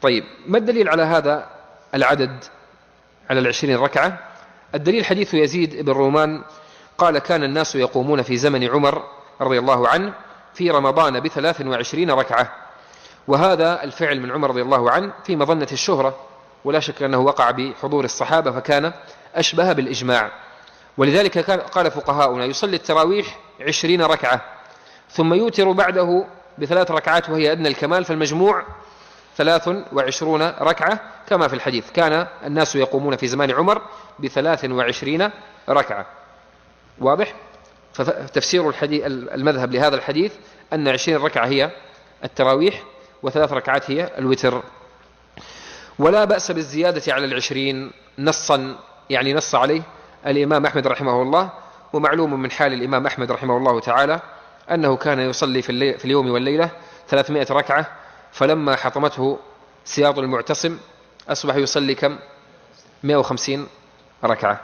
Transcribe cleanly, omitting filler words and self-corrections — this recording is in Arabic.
طيب، ما الدليل على هذا العدد، على 20 ركعة؟ الدليل حديث يزيد بن رومان قال: كان الناس يقومون في زمن عمر رضي الله عنه في رمضان ب23 ركعة. وهذا الفعل من عمر رضي الله عنه في مظنة الشهرة، ولا شك أنه وقع بحضور الصحابة فكان أشبه بالإجماع. ولذلك قال فقهاؤنا: يصلي التراويح 20 ركعة ثم يوتر بعده ب3 ركعات وهي أدنى الكمال، فالمجموع 23 ركعة كما في الحديث. كان الناس يقومون في زمان عمر ب23 ركعة. واضح؟ فتفسير المذهب لهذا الحديث أن 20 ركعة هي التراويح و3 ركعات هي الوتر. ولا بأس بالزيادة على 20 نصا، يعني نص عليه الإمام أحمد رحمه الله. ومعلوم من حال الإمام أحمد رحمه الله تعالى أنه كان يصلي في اليوم والليلة 300 ركعة، فلما حطمته سياط المعتصم أصبح يصلي كم؟ 150 ركعة.